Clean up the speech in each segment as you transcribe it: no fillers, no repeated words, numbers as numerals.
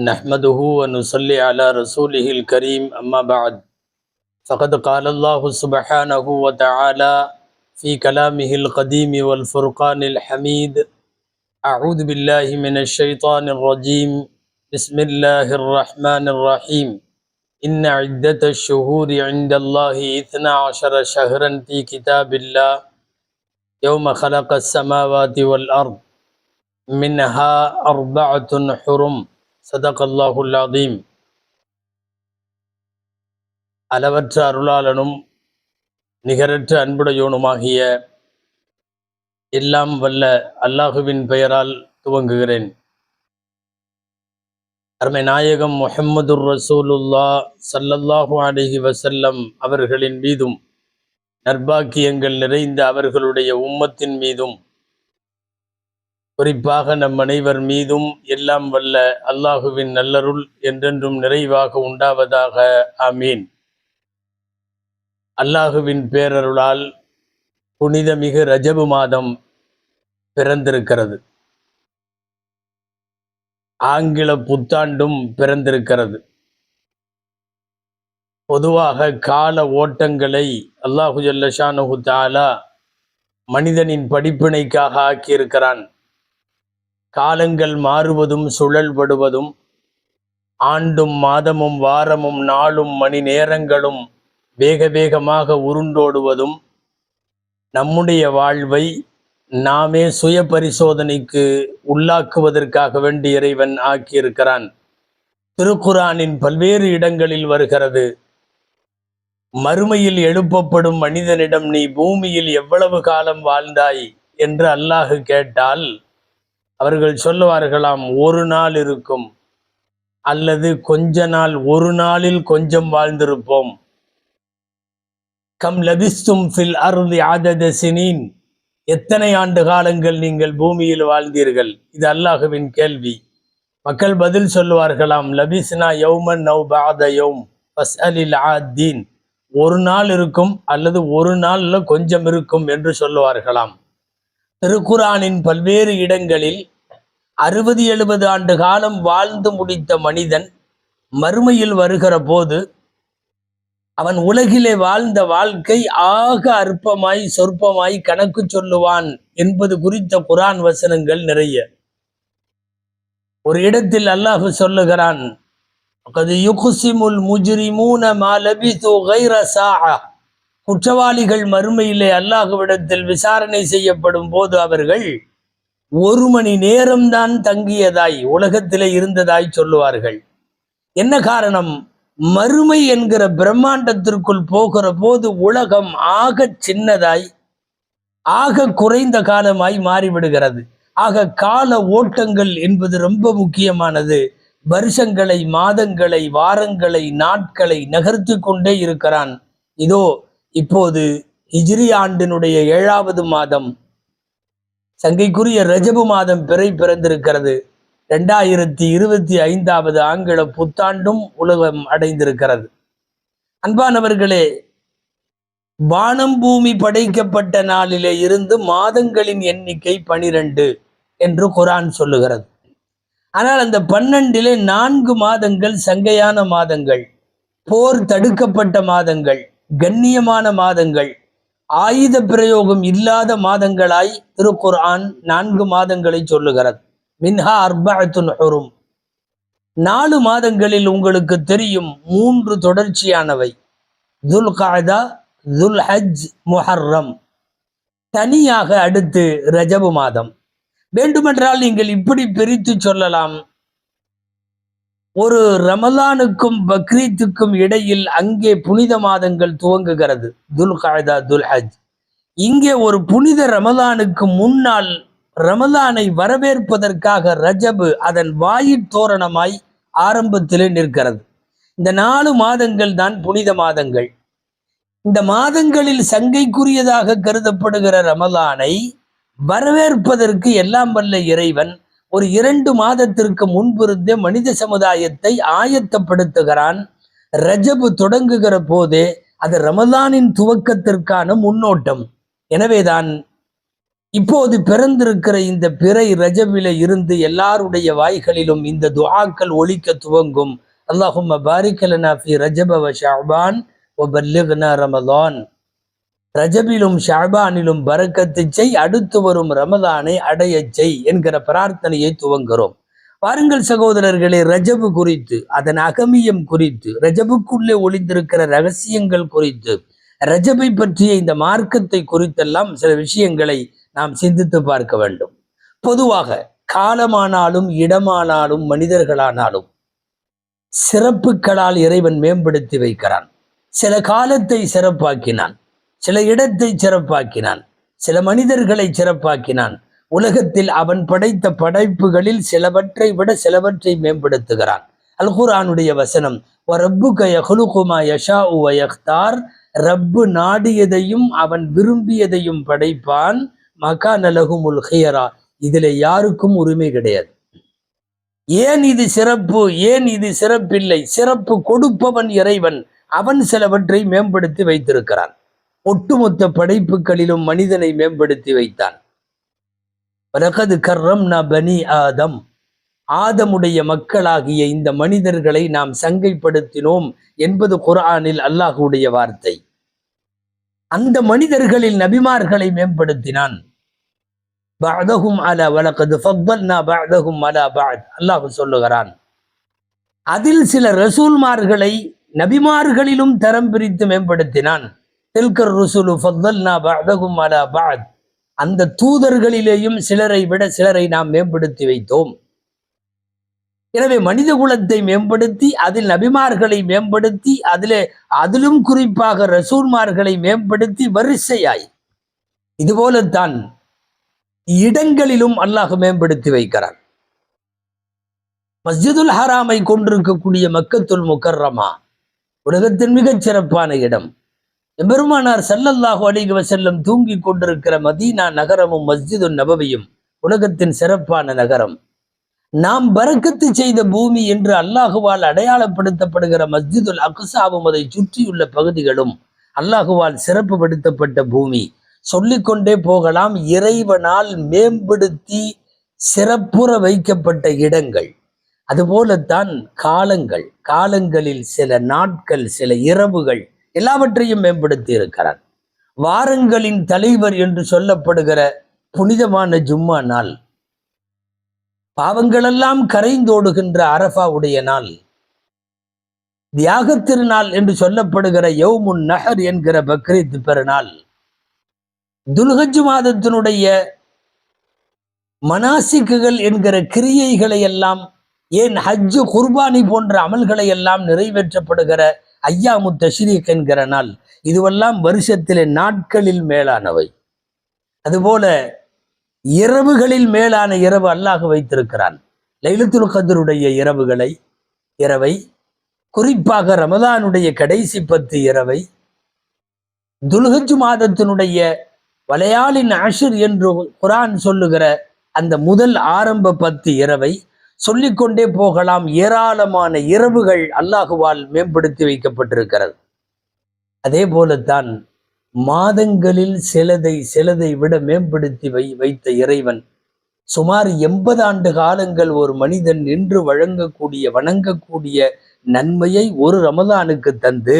نحمده ونصلي على رسوله الكريم أما بعد فقد قال الله سبحانه وتعالى في كلامه القديم والفرقان الحميد أعوذ بالله من الشيطان الرجيم بسم الله الرحمن الرحيم إن عدة الشهور عند الله 12 شهرا في كتاب الله يوم خلق السماوات والأرض منها 4 حرم صدق الله العظيم. அளவற்ற அருளாளனும் நிகரற்ற அன்புடையோனுமாகிய எல்லாம் வல்ல அல்லாஹுவின் பெயரால் துவங்குகிறேன். அருமை நாயகம் முஹம்மதுர் ரசூலுல்லாஹ் ஸல்லல்லாஹு அலைஹி வஸல்லம் அவர்களின் மீதும் நற்பாக்கியங்கள் நிறைந்த அவர்களுடைய உம்மத்தின் மீதும் குறிப்பாக நம் அனைவர் மீதும் எல்லாம் வல்ல அல்லாஹுவின் நல்லருள் என்றென்றும் நிறைவாக உண்டாவதாக. ஆமீன். அல்லாஹுவின் பேரருளால் புனிதமிகு ரஜபு மாதம் பிறந்திருக்கிறது. ஆங்கில புத்தாண்டும் பிறந்திருக்கிறது. பொதுவாக கால ஓட்டங்களை அல்லாஹு ஜல்ல ஷானஹு தஆலா மனிதனின் படிப்பினைக்காக ஆக்கியிருக்கிறான். காலங்கள் மாறுவதும் சுழல்படுவதும் ஆண்டும் மாதமும் வாரமும் நாளும் மணி நேரங்களும் வேக வேகமாக உருண்டோடுவதும் நம்முடைய வாழ்வை நாமே சுய பரிசோதனைக்கு உள்ளாக்குவதற்காக வேண்டி இறைவன் ஆக்கியிருக்கிறான். திருக்குரானின் பல்வேறு இடங்களில் வருகிறது, மறுமையில் எழுப்பப்படும் மனிதனிடம் நீ பூமியில் எவ்வளவு காலம் வாழ்ந்தாய் என்று அல்லாஹ் கேட்டால் அவர்கள் சொல்லுவார்களாம், ஒரு நாள் இருக்கும், அல்லது கொஞ்ச நாள், ஒரு நாளில் கொஞ்சம் வாழ்ந்திருப்போம். கம் லபிஸ்தும் ஃபில் அர்தி அதத சினீன், எத்தனை ஆண்டு காலங்கள் நீங்கள் பூமியில் வாழ்ந்தீர்கள்? இது அல்லாஹுவின் கேள்வி. மக்கள் பதில் சொல்லுவார்களாம், லபிஸ்னா யௌமன் நௌ பஅத யௌம் ஃபஸ்அலில் ஆதீன், ஒரு நாள் இருக்கும் அல்லது ஒரு நாள்ல கொஞ்சம் இருக்கும் என்று சொல்லுவார்களாம். திருக்குரானின் பல்வேறு இடங்களில் 60-70 ஆண்டு காலம் வாழ்ந்து முடித்த மனிதன் மறுமையில் வருகிற போது அவன் உலகிலே வாழ்ந்த வாழ்க்கை ஆக அற்பமாய் சொற்பமாய் கணக்கு சொல்லுவான் என்பது குறித்த குரான் வசனங்கள் நிறைய. ஒரு இடத்தில் அல்லாஹ் சொல்லுகிறான், குற்றவாளிகள் மறுமையிலே அல்லாஹ்விடத்தில் விசாரணை செய்யப்படும் போது அவர்கள் 1 மணி நேரம்தான் தங்கியதாய் உலகத்திலே இருந்ததாய் சொல்லுவார்கள். என்ன காரணம்? மறுமை என்கிற பிரம்மாண்டத்திற்குள் போகிற போது உலகம் ஆக சின்னதாய் ஆக குறைந்த காலமாய் மாறிவிடுகிறது. ஆக கால ஓட்டங்கள் என்பது ரொம்ப முக்கியமானது. வருஷங்களை, மாதங்களை, வாரங்களை, நாட்களை நகர்த்தி கொண்டே இருக்கிறான். இதோ இப்போது ஹிஜ்ரி ஆண்டினுடைய 7வது மாதம், சங்கைக்குரிய ரஜபு மாதம் பிறந்திருக்கிறது. 2025வது ஆங்கில புத்தாண்டும் உலகம் அடைந்திருக்கிறது. அன்பானவர்களே, வானம் பூமி படைக்கப்பட்ட நாளிலே இருந்து மாதங்களின் எண்ணிக்கை 12 என்று குரான் சொல்லுகிறது. ஆனால் அந்த 12லே 4 மாதங்கள் சங்கையான மாதங்கள், போர் தடுக்கப்பட்ட மாதங்கள், கண்ணியமான மாதங்கள், ஆயுத பிரயோகம் இல்லாத மாதங்களாய் திருக்குர்ஆன் 4 மாதங்களை சொல்லுகிறது. மின்ஹா 4 ஹுரும். 4 மாதங்களில் உங்களுக்கு தெரியும் 3 தொடர்ச்சியானவை, துல் கஅதா, துல் ஹஜ், முஹர்ரம். தனியாக அடுத்து ரஜபு மாதம். வேண்டுமென்றால் நீங்கள் இப்படி பிரித்து சொல்லலாம், ஒரு ரமலானுக்கும் பக்ரீத்துக்கும் இடையில் அங்கே புனித மாதங்கள் துவங்குகிறது, துல் கஅதா, துல் ஹஜ். இங்கே ஒரு புனித ரமலானுக்கு முன்னால் ரமலானை வரவேற்பதற்காக ரஜபு அதன் வாயிற் தோரணமாய் ஆரம்பத்திலே நிற்கிறது. இந்த 4 மாதங்கள் தான் புனித மாதங்கள். இந்த மாதங்களில் சங்கைக்குரியதாக கருதப்படுகிற ரமலானை வரவேற்பதற்கு எல்லாம் வல்ல இறைவன் ஒரு 2 மாதத்திற்கு முன்பிருந்தே மனித சமுதாயத்தை ஆயத்தப்படுத்துகிறான். ரஜபு தொடங்குகிற போதே அது ரமலானின் துவக்கத்திற்கான முன்னோட்டம். எனவேதான் இப்போது பிறந்திருக்கிற இந்த பிறை ரஜபில இருந்து எல்லாருடைய வாய்களிலும் இந்த துஆக்கள் ஒலிக்க துவங்கும். அல்லாஹும்ம பாரிக் லனா ஃபி ரஜப வ ஷஅபான் வ பல்லிக்னா ரமலான். ரஜபிலும் ஷஅபானிலும் பரக்கத்து செய், அடுத்து வரும் ரமலானை அடையச் செய் என்கிற பிரார்த்தனையை துவங்குகிறோம். பாருங்கள் சகோதரர்களே, ரஜபு குறித்து, அதன் அகமியம் குறித்து, ரஜபுக்குள்ளே ஒளிந்திருக்கிற ரகசியங்கள் குறித்து, ரஜபை பற்றிய இந்த மார்க்கத்தை குறித்தெல்லாம் சில விஷயங்களை நாம் சிந்தித்து பார்க்க வேண்டும். பொதுவாக காலமானாலும் இடமானாலும் மனிதர்களானாலும் சிறப்புகளால் இறைவன் மேம்படுத்தி வைக்கிறான். சில காலத்தை சிறப்பாக்கினான், சில இடத்தை சிறப்பாக்கினான், சில மனிதர்களை சிறப்பாக்கினான். உலகத்தில் அவன் படைத்த படைப்புகளில் சிலவற்றை விட சிலவற்றை மேம்படுத்துகிறான். அல் குர்ஆனுடைய வசனம், ரப்புக யஹ்லுகு மா யஷாஉ வ யக்தார், ரப்பு நாடியதையும் அவன் விரும்பியதையும் படைப்பான். மகான லஹுமுல் ஹியரா, இதில் யாருக்கும் உரிமை கிடையாது. ஏன் இது சிறப்பு, ஏன் இது சிறப்பில்லை? சிறப்பு கொடுப்பவன் இறைவன். அவன் சிலவற்றை மேம்படுத்தி வைத்திருக்கிறான். ஒட்டுமொத்த படைப்புகளிலும் மனிதனை மேம்படுத்தி வைத்தான். வலகது கர்ரம்னா பனி ஆதம், ஆதமுடைய மக்களாகிய இந்த மனிதர்களை நாம் சங்கைப்படுத்தினோம் என்பது குர்ஆனில் அல்லாஹ்வுடைய வார்த்தை. அந்த மனிதர்களில் நபிமார்களை மேம்படுத்தினான். பஅதஹும் அலா வலகது ஃபضلنا பஅதஹும் அலா பஅத், அல்லாஹ் சொல்லுகிறான். அதில் சில ரசூல்மார்களை நபிமார்களிலும் தரம் பிரித்து மேம்படுத்தினான். தில்கர் ருசுலு ஃபضلنا பஅதஹும் அலா பஅத், அந்த தூதர்களிலேயும் சிலரை விட சிலரை நாம் மேம்படுத்தி வைத்தோம். எனவே மனித குலத்தை மேம்படுத்தி, அதில் நபிமார்களை மேம்படுத்தி, அதிலும் குறிப்பாக ரசூல்மார்களை மேம்படுத்தி வரிசையாய், இதுபோலத்தான் இடங்களிலும் அல்லாஹ் மேம்படுத்தி வைக்கிறான். மஸ்ஜிதுல் ஹராமை கொண்டிருக்கக்கூடிய மக்கத்துல் முக்கர்ரமா உலகத்தின் மிகச் சிறப்பான இடம். எம்பெருமானார் ஸல்லல்லாஹு அலைஹி வஸல்லம் தூங்கி கொண்டிருக்கிற மதீனா நகரமும் மஸ்ஜிதுன் நபவியும் உலகத்தின் சிறப்பான நகரம். நாம் பரக்கத்து செய்த பூமி என்று அல்லாஹுவால் அடையாளப்படுத்தப்படுகிற மஸ்ஜிதுல் அக்ஸாவும் அதை சுற்றியுள்ள பகுதிகளும் அல்லாஹுவால் சிறப்புப்படுத்தப்பட்ட பூமி. சொல்லிக்கொண்டே போகலாம். இறைவனால் மேம்படுத்தி சிறப்புற வைக்கப்பட்ட இடங்கள். அதுபோலத்தான் காலங்கள், காலங்களில் சில நாட்கள், சில இரவுகள் எல்லாவற்றையும் மேம்படுத்தி இருக்கிறான். வாரங்களின் தலைவர் என்று சொல்லப்படுகிற புனிதமான ஜும்மா நாள், பாவங்களெல்லாம் கரைந்தோடுகின்ற அரஃபாவுடைய நாள், தியாக திருநாள் என்று சொல்லப்படுகிற யௌமுன் நஹர் என்கிற பக்ரீத் பெருநாள், துல்ஹஜ் மாதத்தினுடைய மனாசிக்குகள் என்கிற கிரியைகளை எல்லாம், ஏன் ஹஜ்ஜு குர்பானி போன்ற அமல்களை எல்லாம் நிறைவேற்றப்படுகிற ஐயாமு தஷ்ரீக் என்கிற நாள், இதுவெல்லாம் வருஷத்திலே நாட்களில் மேலானவை. அதுபோல இரவுகளில் மேலான இரவு அல்லாஹ் வைத்திருக்கிறான். லைலத்துல் கத்ருடைய இரவை, குறிப்பாக ரமதானுடைய கடைசி 10 இரவை, துல்ஹஜ் மாதத்தினுடைய வலையாளின் அஷ்ர் என்று குர்ஆன் சொல்லுகிற அந்த முதல் ஆரம்ப 10 இரவை, சொல்லிக்கொண்டே போகலாம். ஏராளமான இரவுகள் அல்லாஹுவால் மேம்படுத்தி வைக்கப்பட்டிருக்கிறது. அதே போலத்தான் மாதங்களில் சிலதை விட மேம்படுத்தி வைத்த இறைவன் சுமார் 80 ஆண்டு காலங்கள் ஒரு மனிதன் நின்று வணங்கக்கூடிய நன்மையை ஒரு ரமதானுக்கு தந்து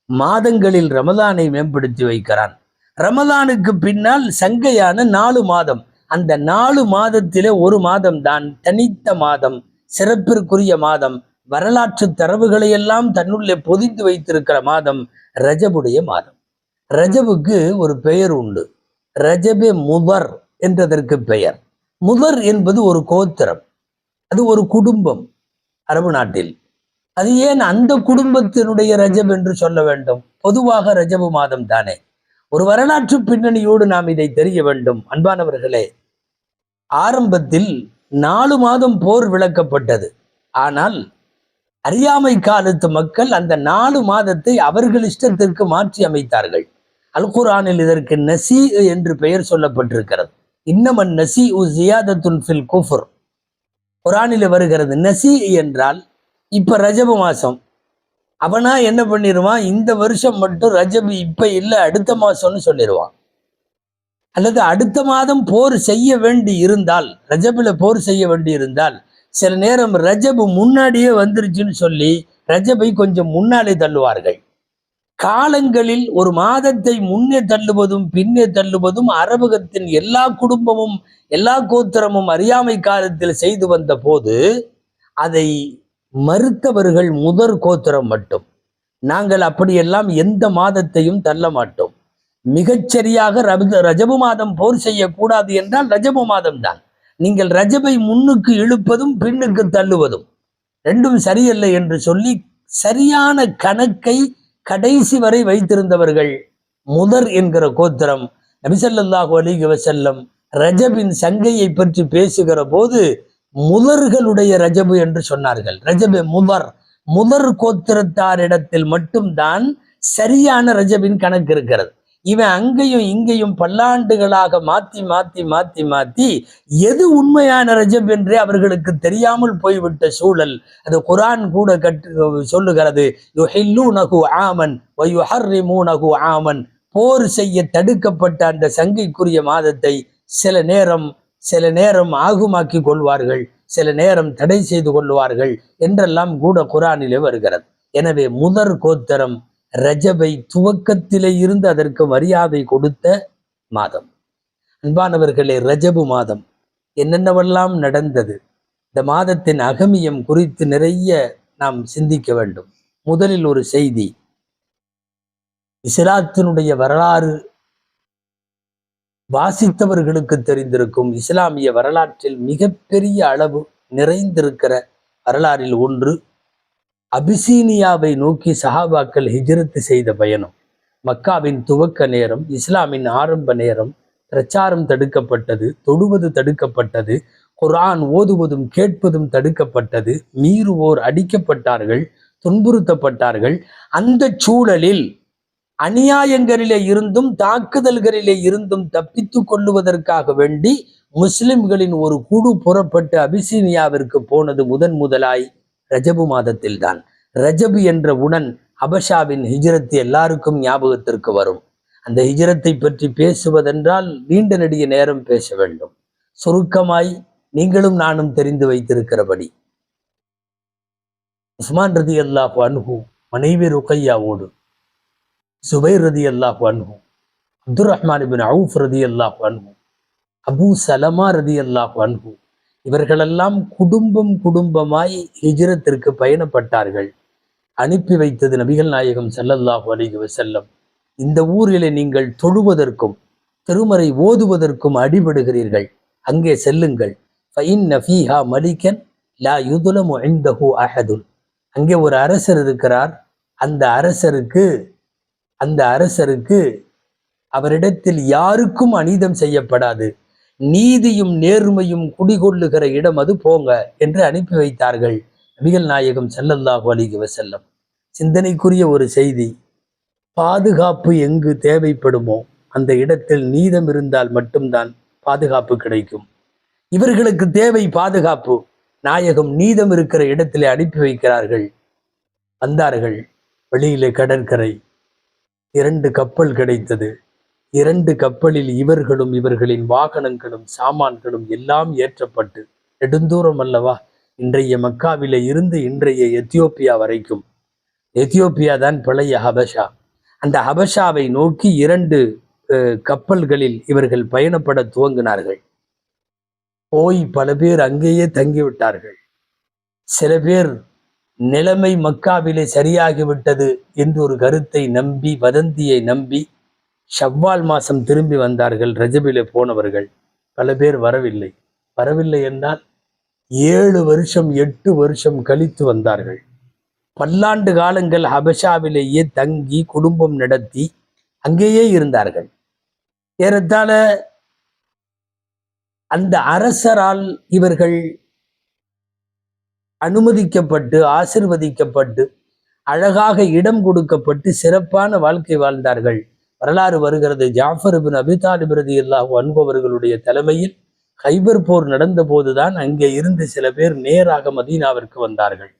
மாதங்களில் ரமதானை மேம்படுத்தி வைக்கிறான். ரமதானுக்கு பின்னால் சங்கையான 4 மாதம், அந்த 4 மாதத்திலே ஒரு மாதம் தான் தனித்த மாதம், சிறப்பிற்குரிய மாதம், வரலாற்று தரவுகளை எல்லாம் தன்னுள்ளே பொதிந்து வைத்திருக்கிற மாதம் ரஜபுடைய மாதம். ரஜபுக்கு ஒரு பெயர் உண்டு, ரஜபே முதர் என்றதற்கு பெயர். முதர் என்பது ஒரு கோத்திரம், அது ஒரு குடும்பம் அரபு நாட்டில். அது ஏன் அந்த குடும்பத்தினுடைய ரஜப் என்று சொல்ல வேண்டும்? பொதுவாக ரஜபு மாதம் தானே. ஒரு வரலாற்று பின்னணியோடு நாம் இதை தெரிய வேண்டும். அன்பானவர்களே, ஆரம்பத்தில் 4 மாதம் போர் விளக்கப்பட்டது. ஆனால் அறியாமை காலத்து மக்கள் அந்த 4 மாதத்தை அவர்கள் இஷ்டத்திற்கு மாற்றி அமைத்தார்கள். அல் குர்ஆனில் இதற்கு நசி என்று பெயர் சொல்லப்பட்டிருக்கிறது. இன்னமன் நசி ஜியாதத்துன் ஃபில் குஃப்ர், குர்ஆனில் வருகிறது. நசி என்றால் இப்ப ரஜபு மாசம், அவனா என்ன பண்ணிடுவான், இந்த வருஷம் மட்டும் ரஜபு இப்ப இல்லை அடுத்த மாசம்னு சொல்லிடுவான். அல்லது அடுத்த மாதம் போர் செய்ய வேண்டி இருந்தால், ரஜபில் போர் செய்ய வேண்டி இருந்தால், சில நேரம் ரஜபு முன்னாடியே வந்துருச்சுன்னு சொல்லி ரஜபை கொஞ்சம் முன்னாலே தள்ளுவார்கள். காலங்களில் ஒரு மாதத்தை முன்னே தள்ளுவதும் பின்னே தள்ளுவதும் அரபகத்தின் எல்லா குடும்பமும் எல்லா கோத்திரமும் அறியாமை காலத்தில் செய்து வந்த போது அதை மறுத்தவர்கள் முதற் கோத்திரம் மட்டும். நாங்கள் அப்படியெல்லாம் எந்த மாதத்தையும் தள்ள மாட்டோம். மிகச்சரியாக ரஜபு மாதம் போர் செய்யக்கூடாது என்றால் ரஜபு மாதம் தான். நீங்கள் ரஜபை முன்னுக்கு இழுப்பதும் பின்னுக்கு தள்ளுவதும் ரெண்டும் சரியல்ல என்று சொல்லி சரியான கணக்கை கடைசி வரை வைத்திருந்தவர்கள் முதர் என்கிற கோத்திரம். நபி ஸல்லல்லாஹு அலைஹி வஸல்லம் ரஜபின் சங்கையை பற்றி பேசுகிற போது முதர்களுடைய ரஜபு என்று சொன்னார்கள். ரஜபு முதர் கோத்திரத்தாரிடத்தில் மட்டும்தான் சரியான ரஜபின் கணக்கு இருக்கிறது. இவன் அங்கேயும் இங்கேயும் பல்லாண்டுகளாக மாத்தி மாத்தி மாத்தி மாத்தி எது உண்மையான ரஜப் என்றே அவர்களுக்கு தெரியாமல் போய்விட்ட சூழல். அது குர்ஆன் கூட சொல்லுகிறது, யுஹில்லூனஹு ஆமன் வ யுஹர்ரிமூனஹு ஆமன். போர் செய்ய தடுக்கப்பட்ட அந்த சங்கைக்குரிய மாதத்தை சில நேரம் ஆகுமாக்கி கொள்வார்கள், சில நேரம் தடை செய்து கொள்வார்கள் என்றெல்லாம் கூட குர்ஆனிலே வருகிறது. எனவே முதற் கோத்திரம் ரஜபை துவக்கத்திலே இருந்து அதற்கு மரியாதை கொடுத்த மாதம். அன்பானவர்களே, ரஜபு மாதம் என்னென்னவெல்லாம் நடந்தது, இந்த மாதத்தின் அகமியம் குறித்து நிறைய நாம் சிந்திக்க வேண்டும். முதலில் ஒரு செய்தி, இஸ்லாத்தினுடைய வரலாறு வாசித்தவர்களுக்கு தெரிந்திருக்கும். இஸ்லாமிய வரலாற்றில் மிகப்பெரிய அளவு நிறைந்திருக்கிற வரலாறில் ஒன்று, அபிசீனியாவை நோக்கி சஹாபாக்கள் ஹிஜ்ரத் செய்த பயணம். மக்காவின் துவக்க நேரம், இஸ்லாமின் ஆரம்ப நேரம், பிரச்சாரம் தடுக்கப்பட்டது, தொடுவது தடுக்கப்பட்டது, குர்ஆன் ஓதுவதும் கேட்பதும் தடுக்கப்பட்டது, மீறுவோர் அடிக்கப்பட்டார்கள், துன்புறுத்தப்பட்டார்கள். அந்த சூழலில் அநியாயங்களிலே இருந்தும் தாக்குதல்களிலே இருந்தும் தப்பித்து கொள்ளுவதற்காக வேண்டி முஸ்லிம்களின் ஒரு குழு புறப்பட்டு அபிசீனியாவிற்கு போனது முதலாய் ரஜபு மாதத்தில் தான். ரஜபு என்ற உடன் ஹபஷாவின் ஹிஜ்ரத் எல்லாருக்கும் ஞாபகத்திற்கு வரும். அந்த ஹிஜ்ரத்தை பற்றி பேசுவதென்றால் நீண்ட நெடிய நேரம் பேச வேண்டும். சுருக்கமாய் நீங்களும் நானும் தெரிந்து வைத்திருக்கிறபடி, உஸ்மான் ரலியல்லாஹு அன்ஹு மனைவி ருக்கையாவோடு, சுபைர் ரலியல்லாஹு அன்ஹு, அப்துர் ரஹ்மான் இப்னு அவுஃப் ரலியல்லாஹு அன்ஹு, அபூ சலமா ரலியல்லாஹு அன்ஹு, இவர்களெல்லாம் குடும்பமாய் ஹிஜ்ரத்திற்கு பயணப்பட்டார்கள். அனுப்பி வைத்தது நபிகள் நாயகம் ஸல்லல்லாஹு அலைஹி வஸல்லம். இந்த ஊரிலே நீங்கள் தொழுவதற்கும் திருமறை ஓதுவதற்கும் அடிபடுகிறீர்கள், அங்கே செல்லுங்கள். ஃபஇன்ன ஃபீஹா மலிகன் லா யுதுலமு இன்தஹு அஹதுன். அங்கே ஒரு அரசர் இருக்கிறார். அந்த அரசருக்கு அவரிடத்தில் யாருக்கும் அநீதம் செய்யப்படாது, நீதியும் நேர்மையும் குடிகொள்ளுகிற இடம் அது, போங்க என்று அனுப்பி வைத்தார்கள் நபிகள் நாயகம் ஸல்லல்லாஹு அலைஹி வஸல்லம். சிந்தனைக்குரிய ஒரு செய்தி, பாதுகாப்பு எங்கு தேவைப்படுமோ அந்த இடத்தில் நீதம் இருந்தால் மட்டும்தான் பாதுகாப்பு கிடைக்கும். இவர்களுக்கு தேவை பாதுகாப்பு, நாயகம் நீதம் இருக்கிற இடத்திலே அனுப்பி வைக்கிறார்கள். வந்தார்கள். வெளியிலே கடற்கரை, 2 கப்பல் கிடைத்தது. 2 கப்பலில் இவர்களும் இவர்களின் வாகனங்களும் சாமான்களும் எல்லாம் ஏற்றப்பட்டு, நெடுந்தூரம் அல்லவா, இன்றைய மக்காவிலே இருந்து இன்றைய எத்தியோப்பியா வரைக்கும். எத்தியோப்பியா தான் பழைய ஹபஷா. அந்த ஹபஷாவை நோக்கி 2 கப்பல்களில் இவர்கள் பயணப்பட துவங்கினார்கள். போய் பல பேர் அங்கேயே தங்கிவிட்டார்கள். சில பேர் நிலைமை மக்காவிலே சரியாகிவிட்டது என்று ஒரு கருத்தை நம்பி, வதந்தியை நம்பி ஷவ்வால் மாசம் திரும்பி வந்தார்கள். ரஜபிலே போனவர்கள் பல பேர் வரவில்லை என்றால் 7 வருஷம் 8 வருஷம் கழித்து வந்தார்கள். பல்லாண்டு காலங்கள் ஹபஷாவிலேயே தங்கி குடும்பம் நடத்தி அங்கேயே இருந்தார்கள். ஏறத்தாழ அந்த அரசரால் இவர்கள் அனுமதிக்கப்பட்டு ஆசிர்வதிக்கப்பட்டு அழகாக இடம் கொடுக்கப்பட்டு சிறப்பான வாழ்க்கை வாழ்ந்தார்கள். வரலாறு வருகிறது, ஜாஃபர் இப்னு அபி தாலிப் ரலியல்லாஹு அன்ஹு அவர்களுடைய தலைமையில் கைபர் போர் நடந்த போதுதான் அங்கே இருந்து சில பேர் நேராக மதீனாவிற்கு வந்தார்கள்.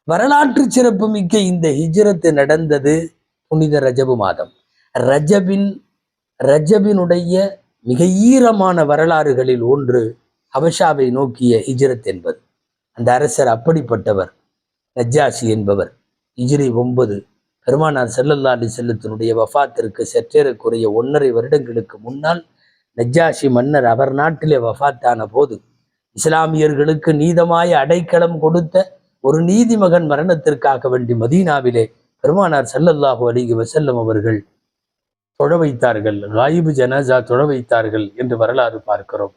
வரலாற்று சிறப்பு மிக்க இந்த ஹிஜ்ரத் நடந்தது புனித ரஜபு மாதம். ரஜபினுடைய மிக ஈரமான வரலாறுகளில் ஒன்று ஹபஷாவை நோக்கிய ஹிஜ்ரத் என்பது. அந்த அரசர் அப்படிப்பட்டவர். நஜ்ஜாஷி என்பவர் ஹிஜ்ரி 9 பெருமானார் ஸல்லல்லாஹு அலைஹி வஸல்லத்தினுடைய வஃபாத்திற்கு சற்றேறக்குறைய 1.5 வருடங்களுக்கு முன்னால் நஜ்ஜாஷி மன்னர் அவர் நாட்டிலே வஃபாத்தான போது இஸ்லாமியர்களுக்கு நீதமாய அடைக்கலம் கொடுத்த ஒரு நீதிமகன் மரணத்திற்காக வேண்டி மதீனாவிலே பெருமானார் ஸல்லல்லாஹு அலைஹி வஸல்லம் அவர்கள் தொழ வைத்தார்கள். காயிபு ஜனாசா தொழ வைத்தார்கள் என்று வரலாறு பார்க்கிறோம்.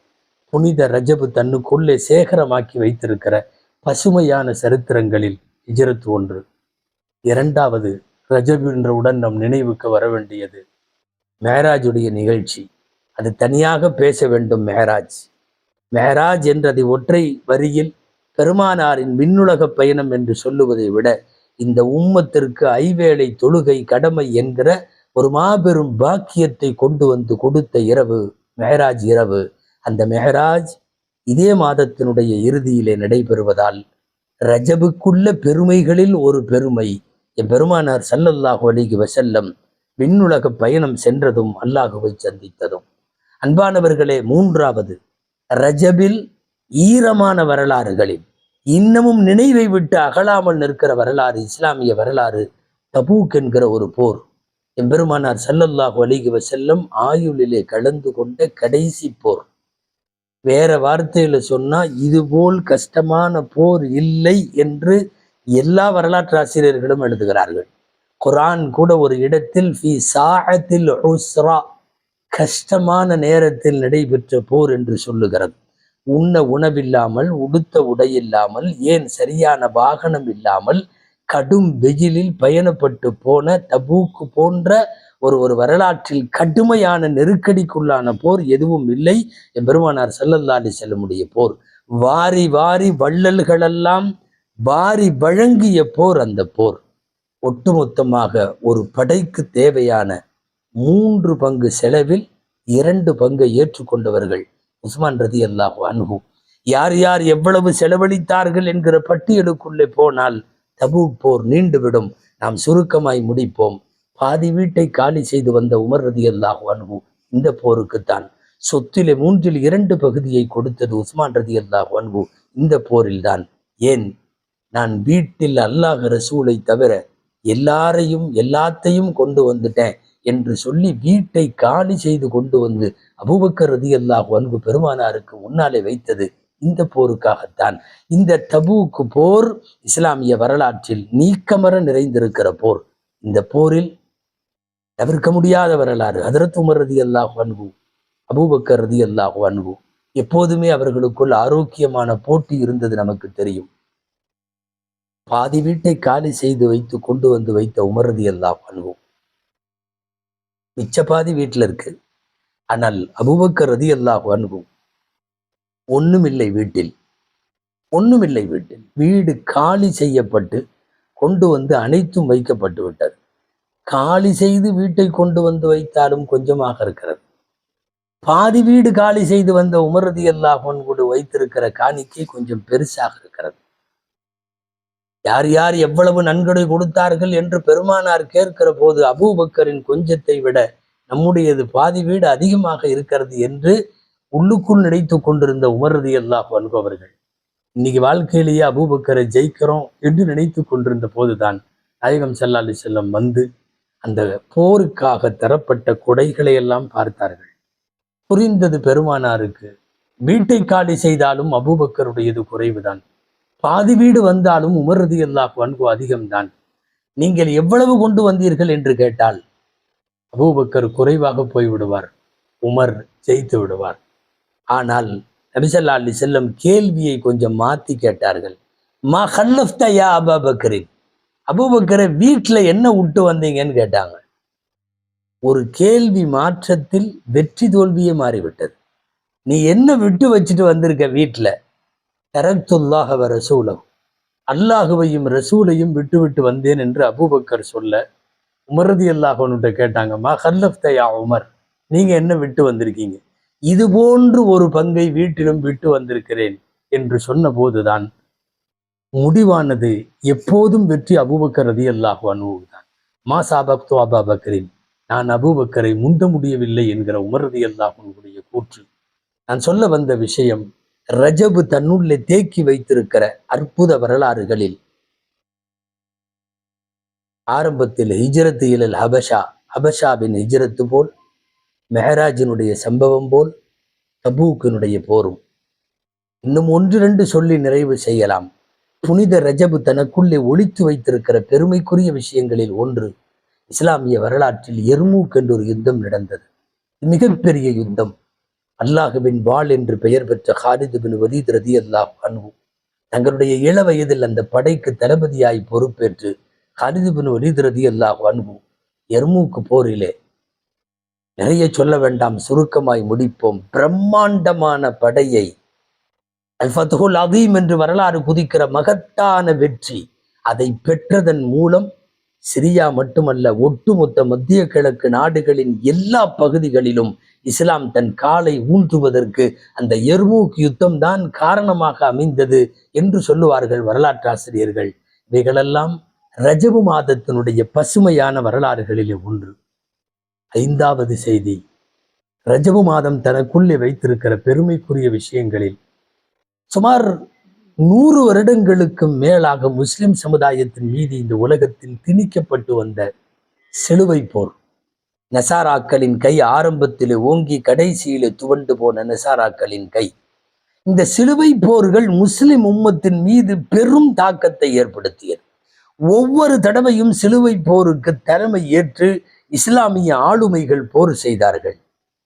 புனித ரஜபு தன்னுக்குள்ளே சேகரமாக்கி வைத்திருக்கிற பசுமையான சரித்திரங்களில் ஹிஜ்ரத் ஒன்று. இரண்டாவது, ரஜப் என்றவுடன் நம் நினைவுக்கு வர வேண்டியது மேராஜுடைய நிகழ்ச்சி. அது தனியாக பேச வேண்டும். மேராஜ் என்றதை ஒற்றை வரியில் பெருமானாரின் விண்ணுலக பயணம் என்று சொல்லுவதை விட இந்த உம்மத்திற்கு ஐவேளை தொழுகை கடமை என்கிற ஒரு மாபெரும் பாக்கியத்தை கொண்டு வந்து கொடுத்த இரவு மெஹராஜ் இரவு. அந்த மெஹராஜ் இதே மாதத்தினுடைய இறுதியிலே நடைபெறுவதால் ரஜபுக்குள்ள பெருமைகளில் ஒரு பெருமை பெருமானார் ஸல்லல்லாஹு அலைஹி வஸல்லம் விண்ணுலக பயணம் சென்றதும் அல்லாஹுவை சந்தித்ததும். அன்பானவர்களே, மூன்றாவது, ரஜபில் ஈரமான வரலாறுகளில் இன்னமும் நினைவை விட்டு அகலாமல் நிற்கிற வரலாறு, இஸ்லாமிய வரலாறு, தபூக் என்கிற ஒரு போர். எம்பெருமானார் ஸல்லல்லாஹு அலைஹி வஸல்லம் ஆயுளிலே கலந்து கொண்ட கடைசி போர். வேற வார்த்தையில சொன்னா இதுபோல் கஷ்டமான போர் இல்லை என்று எல்லா வரலாற்று ஆசிரியர்களும் எழுதுகிறார்கள். குர்ஆன் கூட ஒரு இடத்தில் ஃபி சாஅத்தில் உஸ்ரா, கஷ்டமான நேரத்தில் நடைபெற்ற போர் என்று சொல்லுகிறது. உண்ண உணவில்லாமல், உடுத்த உடையில்லாமல், ஏன் சரியான வாகனம் இல்லாமல் கடும் வெயிலில் பயணப்பட்டு போன தபூக்கு போன்ற ஒரு வரலாற்றில் கடுமையான நெருக்கடிக்குள்ளான போர் எதுவும் இல்லை. பெருமானார் ஸல்லல்லாஹு அலைஹி வஸல்லமுடைய போர். வாரி வாரி வள்ளல்களெல்லாம் வாரி வழங்கிய போர் அந்த போர். ஒட்டுமொத்தமாக ஒரு படைக்கு தேவையான 3 பங்கு செலவில் 2 பங்கை ஏற்றுக்கொண்டவர்கள் உஸ்மான் ரலியல்லாஹு அன்ஹு. யார் யார் எவ்வளவு செலவழித்தார்கள் என்கிற பட்டியலுக்குள்ளே போனால் தபூக் போர் நீண்டுவிடும். நாம் சுருக்கமாய் முடிப்போம். பாதி வீட்டை காலி செய்து வந்த உமர் ரலியல்லாஹு அன்ஹு இந்த போருக்குத்தான் சொத்திலே 2/3 பகுதியை கொடுத்தது உஸ்மான் ரலியல்லாஹு அன்ஹு இந்த போரில்தான். ஏன், நான் வீட்டில் அல்லாஹ் ரசூலை தவிர எல்லாத்தையும் கொண்டு வந்துட்டேன் என்று சொல்லி வீட்டை காலி செய்து கொண்டு வந்து அபூபக்கர் ரலியல்லாஹு அன்ஹு பெருமானாருக்கு முன்னாலே வைத்தது இந்த போருக்காகத்தான். இந்த தபூக் போர் இஸ்லாமிய வரலாற்றில் நீக்கமர நிறைந்திருக்கிற போர். இந்த போரில் தவிர்க்க முடியாத வரலாறு. ஹஜ்ரத் உமர் ரலியல்லாஹு அன்ஹு, அபூபக்கர் ரலியல்லாஹு அன்ஹு, எப்போதுமே அவர்களுக்குள் ஆரோக்கியமான போட்டி இருந்தது நமக்கு தெரியும். பாதி வீட்டை காலி செய்து வைத்து கொண்டு வந்து வைத்த உமர் ரலியல்லாஹு அன்ஹு மிச்ச பாதி வீட்டில் இருக்கு. ஆனால் அபூபக்கர் ரலியல்லாஹு அன்ஹு ஒண்ணுமில்லை வீட்டில். வீடு காலி செய்யப்பட்டு கொண்டு வந்து அனைத்தும் வைக்கப்பட்டு விட்டது. காலி செய்து வீட்டை கொண்டு வந்து வைத்தாலும் கொஞ்சமாக இருக்கிறது. பாதி வீடு காலி செய்து வந்த உமர் ரலியல்லாஹு அன்ஹு வைத்திருக்கிற காணிக்கை கொஞ்சம் பெருசாக இருக்கிறது. யார் யார் எவ்வளவு நன்கொடை கொடுத்தார்கள் என்று பெருமானார் கேட்கிற போது அபூபக்கரின் கொஞ்சத்தை விட நம்முடையது பாதி வீடு அதிகமாக இருக்கிறது என்று உள்ளுக்குள் நினைத்து கொண்டிருந்த உமர் ரலியல்லாஹு அன்ஹு அவர்கள் இன்னைக்கு வாழ்க்கையிலேயே அபூபக்கரை ஜெயிக்கிறோம் என்று நினைத்து கொண்டிருந்த போதுதான் நாயகம் ஸல்லல்லாஹு அலைஹி வஸல்லம் வந்து அந்த போருக்காக தரப்பட்ட கொடைகளை எல்லாம் பார்த்தார்கள். புரிந்தது பெருமானாருக்கு, வீட்டை காலி செய்தாலும் அபூபக்கருடையது குறைவுதான், பாதி வீடு வந்தாலும் உமர் ரலியல்லாஹு அன்ஹு அதிகம்தான். நீங்கள் எவ்வளவு கொண்டு வந்தீர்கள் என்று கேட்டால் அபூபக்கர் குறைவாக போய்விடுவார், உமர் ஜெயித்து விடுவார். ஆனால் நபி ஸல்லல்லாஹு அலைஹி வஸல்லம் கேள்வியை கொஞ்சம் மாத்தி கேட்டார்கள். மா ஹல்லஃப்த யா அபூபக்கரின், அபூபக்கரை வீட்டுல என்ன விட்டு வந்தீங்கன்னு கேட்டாங்க. ஒரு கேள்வி மாற்றத்தில் வெற்றி தோல்வியே மாறிவிட்டது. நீ என்ன விட்டு வச்சுட்டு வந்திருக்க வீட்டுல? தரக்துல்லாஹ வ ரசூலஹு, அல்லாஹுவையும் ரசூலையும் விட்டு விட்டு வந்தேன் என்று அபூபக்கர் சொல்ல உமர் ரலியல்லாஹு அன்ஹு கேட்டாங்க, மா ஹல்லஃப்த யா உமர், நீங்க என்ன விட்டு வந்திருக்கீங்க? இது போன்று ஒரு பங்கை வீட்டிலும் விட்டு வந்திருக்கிறேன் என்று சொன்ன போதுதான் முடிவானது. எப்போதும் வெற்றி அபூபக்கர் ரலியல்லாஹு அன்ஹு தான். மா சாபக்து அபூபக்கரின், நான் அபூபக்கரை முந்த முடியவில்லை என்கிற உமர் ரலியல்லாஹு அன்ஹுடைய கூற்று. நான் சொல்ல வந்த விஷயம், ரஜபு தன்னுள்ளே தேக்கி வைத்திருக்கிற அற்புத வரலாறுகளில் ஆரம்பத்தில் ஹிஜ்ரத்து இலல் ஹபஷா, ஹபஷாவின் ஹிஜ்ரத்து போல், மெஹராஜினுடைய சம்பவம் போல், தபூக்கினுடைய போரும், இன்னும் ஒன்று இரண்டு சொல்லி நிறைவு செய்யலாம். புனித ரஜபு தனக்குள்ளே ஒளித்து வைத்திருக்கிற பெருமைக்குரிய விஷயங்களில் ஒன்று, இஸ்லாமிய வரலாற்றில் எர்மூக் என்ற ஒரு யுத்தம் நடந்தது. மிகப்பெரிய யுத்தம். அல்லாஹுவின் வாள் என்று பெயர் பெற்ற ஹாலித் பின் வலீத் ரலியல்லாஹு அன்ஹு தங்களுடைய இள வயதில் அந்த படைக்கு தளபதியாய் பொறுப்பேற்று ஹாலித் பின் வலீத் ரலியல்லாஹு அன்ஹு எர்மூக்கு போரிலே, நிறைய சொல்ல வேண்டாம், சுருக்கமாய் முடிப்போம், பிரம்மாண்டமான படையை, அல் ஃபத்ஹுல் அதீம் என்று வரலாறு குதிக்கிற மகத்தான வெற்றி, அதை பெற்றதன் மூலம் சிரியா மட்டுமல்ல, ஒட்டுமொத்த மத்திய கிழக்கு நாடுகளின் எல்லா பகுதிகளிலும் இஸ்லாம் தன் காலை ஊன்றுவதற்கு அந்த எர்மூக் யுத்தம் தான் காரணமாக அமைந்தது என்று சொல்லுவார்கள் வரலாற்றாசிரியர்கள். இவைகளெல்லாம் ரஜபு மாதத்தினுடைய பசுமையான வரலாறுகளிலே ஒன்று. ஐந்தாவது செய்தி, ரஜபு மாதம் தனக்குள்ளே வைத்திருக்கிற பெருமைக்குரிய விஷயங்களில் சுமார் 100 வருடங்களுக்கு மேலாக முஸ்லிம் சமுதாயத்தின் மீது இந்த உலகத்தில் திணிக்கப்பட்டு வந்த சிலுவை போர், நசாராக்களின் கை ஆரம்பத்திலே ஓங்கி கடைசியிலே துவண்டு போன நசாராக்களின் கை, இந்த சிலுவை போர்கள் முஸ்லிம் உம்மத்தின் மீது பெரும் தாக்கத்தை ஏற்படுத்தியது. ஒவ்வொரு தடவையும் சிலுவை போருக்கு தலைமை ஏற்று இஸ்லாமிய ஆளுமைகள் போர் செய்தார்கள்.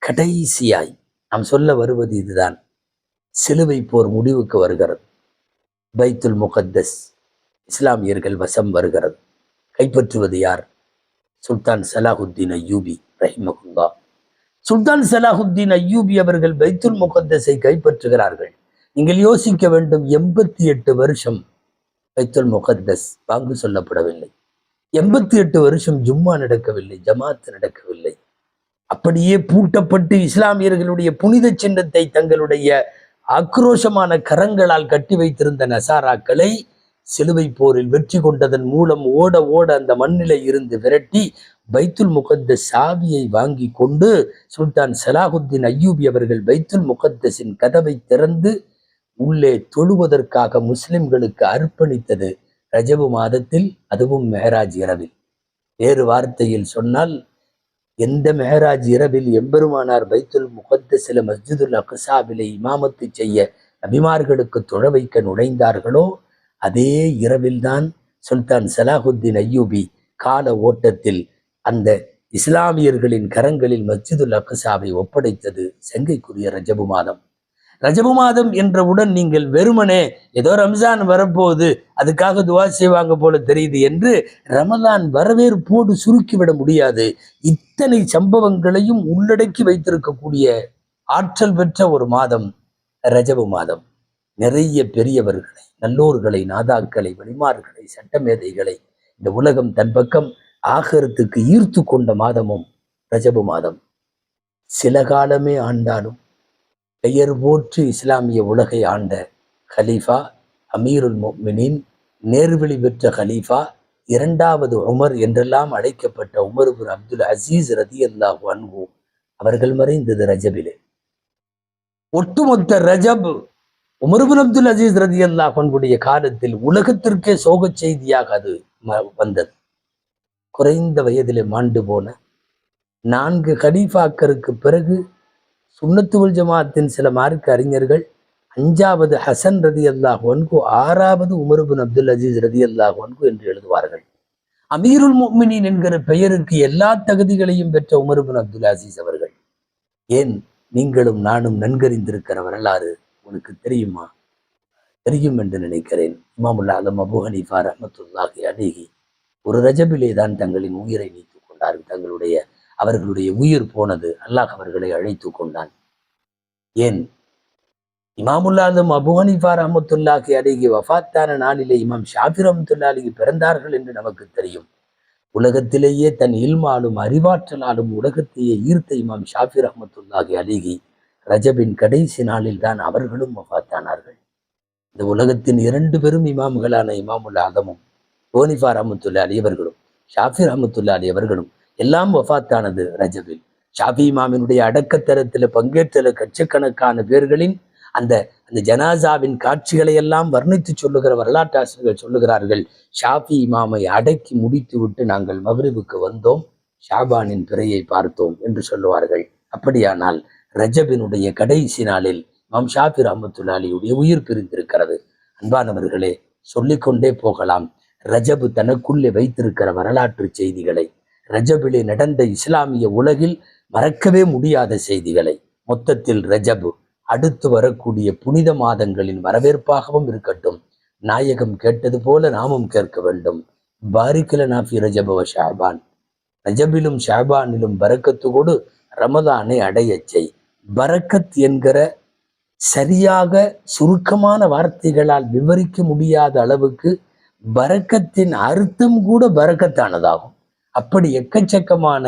கடைசியாய் நாம் சொல்ல வருவது இதுதான், சிலுவை போர் முடிவுக்கு வருகிறது. பைத்துல் முகத்தஸ் இஸ்லாமியர்கள் வசம் வருகிறது. கைப்பற்றுவது யார்? சுல்தான் சலாஹுத்தீன் அய்யூபி ரஹிமஹுல்லா. சுல்தான் சலாஹுத்தீன் அய்யூபி அவர்கள் பைத்துல் முகத்தஸை கைப்பற்றுகிறார்கள். நீங்கள் யோசிக்க வேண்டும், 88 வருஷம் பைத்துல் முகத்தஸ் பாங்கு சொல்லப்படவில்லை, 88 வருஷம் ஜும்மா நடக்கவில்லை, ஜமாத் நடக்கவில்லை. அப்படியே பூட்டப்பட்டு இஸ்லாமியர்களுடைய புனித சின்னத்தை தங்களுடைய ஆக்ரோஷமான கரங்களால் கட்டி வைத்திருந்த நசாராக்களை சிலுவை போரில் வெற்றி கொண்டதன் மூலம் ஓட ஓட அந்த மண்ணிலே இருந்து விரட்டி பைத்துல் முகத்தஸ் சாவியை வாங்கி கொண்டு சுல்தான் சலாஹுத்தீன் அய்யூபி அவர்கள் பைத்துல் முகத்தஸின் கதவை திறந்து உள்ளே தொழுவதற்காக முஸ்லிம்களுக்கு அர்ப்பணித்தது ரஜபு மாதத்தில், அதுவும் மெஹராஜ் இரவில். வேறு வார்த்தையில் சொன்னால், எந்த மெஹராஜ் இரவில் எம்பெருமானார் பைத்துல் முகத்தஸில மஸ்ஜிதுல் அக்ஸாவிலே இமாமத்து செய்ய நபிமார்களுக்கு தொழ வைக்க நுழைந்தார்களோ, அதே இரவில்தான் சுல்தான் சலாஹுத்தீன் அய்யூபி கால ஓட்டத்தில் அந்த இஸ்லாமியர்களின் கரங்களில் மஸ்ஜிதுல் அக்ஸாவை ஒப்படைத்தது. செங்கைக்குரிய ரஜபு மாதம். ரஜபு மாதம் என்றவுடன் நீங்கள் வெறுமனே ஏதோ ரம்ஜான் வரப்போகுது அதுக்காக துவா செய்வாங்க போல தெரியுது என்று ரமலான் வரவேற்போடு சுருக்கிவிட முடியாது. இத்தனை சம்பவங்களையும் உள்ளடக்கி வைத்திருக்கக்கூடிய ஆற்றல் பெற்ற ஒரு மாதம் ரஜபு மாதம். நிறைய பெரியவர்களை, நல்லோர்களை, நாதாக்களை, வலிமார்களை, சட்டமேதைகளை இந்த உலகம் தன் பக்கம் ஆகரத்துக்கு ஈர்த்து கொண்ட மாதமும் ரஜபு மாதம். சில காலமே ஆண்டாலும் பெயர் போற்று இஸ்லாமிய உலகை ஆண்ட ஹலீஃபா, அமீருல் முஃமினீன், நேர்வழி பெற்ற ஹலீஃபா, 2வது உமர் என்றெல்லாம் அழைக்கப்பட்ட உமர் பின் அப்துல் அசீஸ் ரலியல்லாஹு அன்ஹு அவர்கள் மறைந்தது ரஜபிலே. ஒட்டுமொத்த ரஜப் உமர் பின் அப்துல் அசீஸ் ரலியல்லாஹு அன்ஹுடைய காலத்தில் உலகத்திற்கே சோக செய்தியாக அது வந்தது. குறைந்த வயதிலே மாண்டு போன 4 கலீஃபாக்களுக்கு பிறகு சுன்னத்து வல் ஜமாஅத்தின் சில மார்க்க அறிஞர்கள் 5வது ஹசன் ரலியல்லாஹு அன்ஹு, 6வது உமர் பின் அப்துல் அசீஸ் ரலியல்லாஹு அன்ஹு என்று எழுதுவார்கள். அமீருல் முஃமினீன் என்கிற பெயருக்கு எல்லா தகுதிகளையும் பெற்ற உமர் பின் அப்துல் அசீஸ் அவர்கள். ஏன், நீங்களும் நானும் நன்கறிந்திருக்கிற வரலாறு உனக்கு தெரியுமா? தெரியும் என்று நினைக்கிறேன். இமாமுல் ஆலம் அபூ ஹனீஃபா ரஹ்மத்துல்லாஹி அலைஹி ஒரு ரஜபிலே தான் தங்களின் உயிரை நீத்துக் கொண்டார்கள். அவர்களுடைய உயிர் போனது, அல்லாஹ் அவர்களை அழைத்து கொண்டான். ஏன், இமாமுல் ஆலம் அபூ ஹனீஃபா ரஹ்மத்துல்லாஹி அலைஹி வஃபாத்தான நாளிலே இமாம் ஷாஃபி ரஹ்மத்துல்லாஹி அலைஹி பிறந்தார்கள் என்று நமக்கு தெரியும். உலகத்திலேயே தன் இல்மாலும் அறிவாற்றலாலும் உலகத்தையே ஈர்த்த இமாம் ஷாஃபி ரஹ்மத்துல்லாஹி அலைஹி ரஜபின் கடைசி நாளில் தான் அவர்களும் வஃபாத்தானார்கள். இந்த உலகத்தின் 2 பெரும் இமாம்களான இமாமுல் ஆலமும் ஹனீஃபா ரஹ்மத்துல்லாஹி அலைஹி அவர்களும் ஷாஃபி ரஹ்மத்துல்லாஹி அலைஹி அவர்களும் எல்லாம் வஃபாத்தானது ரஜபில். ஷாஃபி இமாமினுடைய அடக்கத்தரத்தில் பங்கேற்ற லட்சக்கணக்கான பேர்களின் அந்த அந்த ஜனாசாவின் காட்சிகளை எல்லாம் வர்ணித்து சொல்லுகிற வரலாற்றாசிரியர்கள் சொல்லுகிறார்கள், ஷாஃபி இமாமை அடக்கி முடித்து விட்டு நாங்கள் மக்ரிபுக்கு வந்தோம், ஷாபானின் பிறையை பார்த்தோம் என்று சொல்லுவார்கள். அப்படியானால் ரஜபினுடைய கடைசி நாளில் இமாம் ஷாஃபி ரஹ்மத்துல்லாஹி அலைஹியுடைய உயிர் பிரிந்திருக்கிறது. அன்பானவர்களே, சொல்லிக்கொண்டே போகலாம். ரஜபு தனக்குள்ளே வைத்திருக்கிற வரலாற்று செய்திகளை, ரஜபிலே நடந்த இஸ்லாமிய உலகில் மறக்கவே முடியாத செய்திகளை, மொத்தத்தில் ரஜபு அடுத்து வரக்கூடிய புனித மாதங்களின் வரவேற்பாகவும் இருக்கட்டும். நாயகம் கேட்டது போல நாமும் கேட்க வேண்டும். பாரிக் லனா ஃபி ரஜப வ ஷஅபான். ரஜபிலும் ஷஅபானிலும் பரக்கத்தோடு ரமதானை அடையச் செய். பரக்கத் என்கிற சரியாக சுருக்கமான வார்த்தைகளால் விவரிக்க முடியாத அளவுக்கு பரக்கத்தின் அர்த்தம் கூட பரக்கத்தானதாகும். அப்படி எக்கச்சக்கமான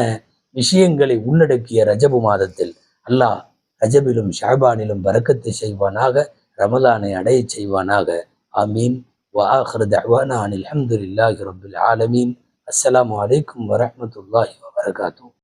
விஷயங்களை உள்ளடக்கிய ரஜபு மாதத்தில் அல்லாஹ் ரஜபிலும் ஷஅபானிலும் பரக்கத்தை செய்வானாக, ரமலானை அடைய செய்வானாக. ஆமீன். வஆகிரு தஅவானா அனில் ஹம்துலில்லாஹி ரப்பில் ஆலமீன். அஸ்ஸலாமு அலைக்கும் வரஹ்மத்துல்லாஹி வபரகாத்துஹு.